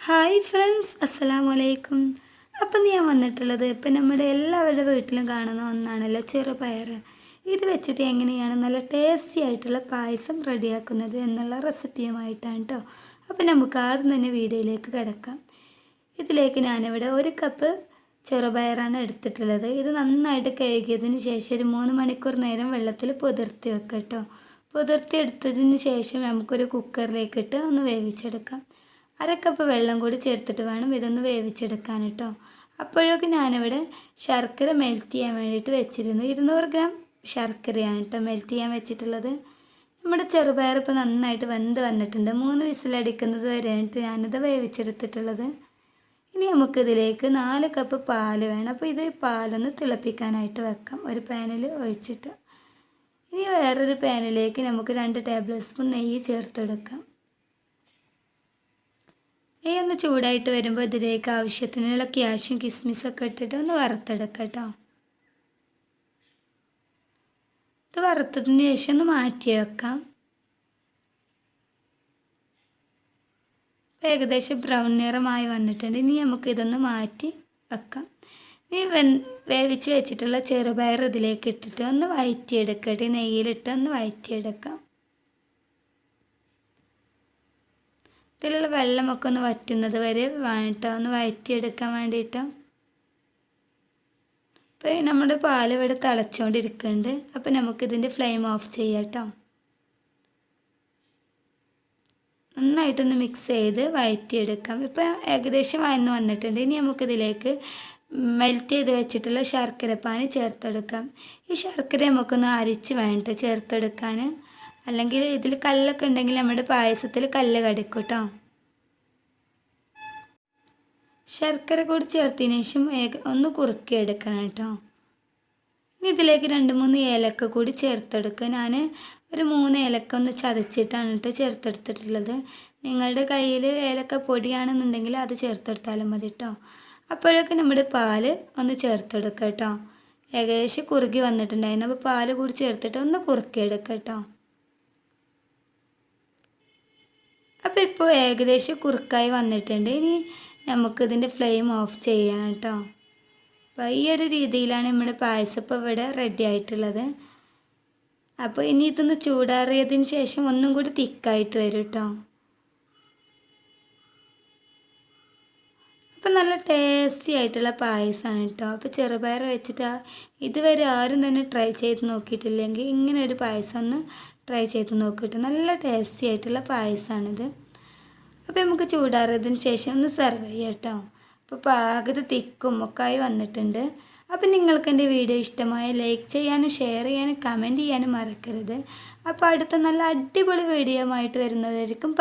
Hi friends, അസ്സലാമു അലൈക്കും. അപ്പം ഞാൻ വന്നിട്ടുള്ളത് ഇപ്പം നമ്മുടെ എല്ലാവരുടെ വീട്ടിലും കാണുന്ന ഒന്നാണല്ലോ ചെറുപയർ. ഇത് വെച്ചിട്ട് എങ്ങനെയാണ് നല്ല ടേസ്റ്റി ആയിട്ടുള്ള പായസം റെഡിയാക്കുന്നത് എന്നുള്ള റെസിപ്പിയുമായിട്ടാണ് കേട്ടോ. അപ്പം നമുക്ക് ആദ്യം തന്നെ വീഡിയോയിലേക്ക് കിടക്കാം. ഇതിലേക്ക് ഞാനിവിടെ 1 കപ്പ് ചെറുപയറാണ് എടുത്തിട്ടുള്ളത്. ഇത് നന്നായിട്ട് കഴുകിയതിന് ശേഷം ഒരു 3 മണിക്കൂർ നേരം വെള്ളത്തിൽ പുതിർത്തി വെക്കാം കേട്ടോ. പുതിർത്തി എടുത്തതിന് ശേഷം നമുക്കൊരു കുക്കറിലേക്കിട്ട് ഒന്ന് വേവിച്ചെടുക്കാം. 1/2 കപ്പ് വെള്ളം കൂടി ചേർത്തിട്ട് വേണം ഇതൊന്ന് വേവിച്ചെടുക്കാൻ കേട്ടോ. അപ്പോഴൊക്കെ ഞാനിവിടെ ശർക്കര മെൽറ്റ് ചെയ്യാൻ വേണ്ടിയിട്ട് വെച്ചിരുന്നു. 200 ഗ്രാം ശർക്കരയാണ് കേട്ടോ മെൽറ്റ് ചെയ്യാൻ വെച്ചിട്ടുള്ളത്. നമ്മുടെ ചെറുപയർ ഇപ്പോൾ നന്നായിട്ട് വെന്ത് വന്നിട്ടുണ്ട്. 3 വിസിലടിക്കുന്നത് വരെയായിട്ട് ഞാനിത് വേവിച്ചെടുത്തിട്ടുള്ളത്. ഇനി നമുക്കിതിലേക്ക് 4 കപ്പ് പാൽ വേണം. അപ്പോൾ ഇത് പാലൊന്ന് തിളപ്പിക്കാനായിട്ട് വെക്കാം ഒരു പാനിൽ ഒഴിച്ചിട്ട്. ഇനി വേറൊരു പാനിലേക്ക് നമുക്ക് 2 ടേബിൾ സ്പൂൺ നെയ്യ് ചേർത്തെടുക്കാം. നെയ്യ് ഒന്ന് ചൂടായിട്ട് വരുമ്പോൾ ഇതിലേക്ക് ആവശ്യത്തിനുള്ള ക്യാഷ്യും കിസ്മിസൊക്കെ ഇട്ടിട്ട് ഒന്ന് വറുത്തെടുക്കാം കേട്ടോ. ഇത് വറുത്തതിന് ശേഷം ഒന്ന് മാറ്റി വെക്കാം. ഏകദേശം ബ്രൗൺ നിറമായി വന്നിട്ടുണ്ട്. ഇനി നമുക്ക് ഇതൊന്ന് മാറ്റി വെക്കാം. ഇനി വേവിച്ച് വെച്ചിട്ടുള്ള ചെറുപയർ ഇതിലേക്ക് ഇട്ടിട്ട് ഒന്ന് വഴറ്റിയെടുക്കട്ടെ. നെയ്യിലിട്ട് ഒന്ന് വഴറ്റിയെടുക്കാം. ഇതിലുള്ള വെള്ളമൊക്കെ ഒന്ന് വറ്റുന്നത് വരെ വേണ്ടിട്ടോ ഒന്ന് വഴറ്റിയെടുക്കാൻ വേണ്ടിയിട്ട്. അപ്പോൾ നമ്മുടെ പാൽ ഇവിടെ തിളച്ചുകൊണ്ടിരിക്കുന്നുണ്ട്. അപ്പോൾ നമുക്കിതിൻ്റെ ഫ്ലെയിം ഓഫ് ചെയ്യാം കേട്ടോ. നന്നായിട്ടൊന്ന് മിക്സ് ചെയ്ത് വഴറ്റിയെടുക്കാം. ഇപ്പോൾ ഏകദേശം വഴന്ന് വന്നിട്ടുണ്ട്. ഇനി നമുക്കിതിലേക്ക് മെൽറ്റ് ചെയ്ത് വെച്ചിട്ടുള്ള ശർക്കരപ്പാനി ചേർത്തെടുക്കാം. ഈ ശർക്കര നമുക്കൊന്ന് അരിച്ച് വേണ്ട ചേർത്തെടുക്കാൻ. അല്ലെങ്കിൽ ഇതിൽ കല്ലൊക്കെ ഉണ്ടെങ്കിൽ നമ്മുടെ പായസത്തിൽ കല്ല് കടിക്കും കേട്ടോ. ശർക്കര കൂടി ചേർത്തതിന് ശേഷം ഒന്ന് കുറുക്കിയെടുക്കണം കേട്ടോ. ഇനി ഇതിലേക്ക് 2-3 ഏലക്ക കൂടി ചേർത്തെടുക്കുക. ഞാൻ ഒരു 3 ഏലക്ക ഒന്ന് ചതച്ചിട്ടാണ് കേട്ടോ ചേർത്തെടുത്തിട്ടുള്ളത്. നിങ്ങളുടെ കയ്യിൽ ഏലക്ക പൊടിയാണെന്നുണ്ടെങ്കിൽ അത് ചേർത്തെടുത്താലും മതി കേട്ടോ. അപ്പോഴൊക്കെ നമ്മുടെ പാൽ ഒന്ന് ചേർത്തെടുക്കുക കേട്ടോ. ഏകദേശം കുറുകി വന്നിട്ടുണ്ടായിരുന്നു. അപ്പോൾ പാൽ കൂടി ചേർത്തിട്ട് ഒന്ന് കുറുക്കിയെടുക്കുക കേട്ടോ. അപ്പോൾ ഇപ്പോൾ ഏകദേശം കുറുക്കായി വന്നിട്ടുണ്ട്. ഇനി നമുക്കിതിൻ്റെ ഫ്ലെയിം ഓഫ് ചെയ്യണം കേട്ടോ. അപ്പോൾ ഈ ഒരു രീതിയിലാണ് നമ്മുടെ പായസം ഇപ്പോൾ ഇവിടെ റെഡി ആയിട്ടുള്ളത്. അപ്പോൾ ഇനി ഇതൊന്ന് ചൂടാറിയതിന് ശേഷം ഒന്നും കൂടി തിക്കായിട്ട് വരും കേട്ടോ. അപ്പോൾ നല്ല ടേസ്റ്റി ആയിട്ടുള്ള പായസമാണ് കേട്ടോ. അപ്പോൾ ചെറുപയർ വെച്ചിട്ട് ഇതുവരെ ആരും തന്നെ ട്രൈ ചെയ്ത് നോക്കിയിട്ടില്ലെങ്കിൽ ഇങ്ങനെ ഒരു പായസം ഒന്ന് ട്രൈ ചെയ്ത് നോക്കിയിട്ട് നല്ല ടേസ്റ്റി ആയിട്ടുള്ള പായസമാണിത്. അപ്പോൾ നമുക്ക് ചൂടാറിയതിന് ശേഷം ഒന്ന് സെർവ് ചെയ്യാം കേട്ടോ. അപ്പോൾ പാകത്ത് തിക്കും ഒക്കെ ആയി വന്നിട്ടുണ്ട്. അപ്പോൾ നിങ്ങൾക്ക് എൻ്റെ വീഡിയോ ഇഷ്ടമായ ലൈക്ക് ചെയ്യാനും ഷെയർ ചെയ്യാനും കമൻറ്റ് ചെയ്യാനും മറക്കരുത്. അപ്പോൾ അടുത്ത നല്ല അടിപൊളി വീഡിയോ ആയിട്ട് വരുന്നതായിരിക്കും.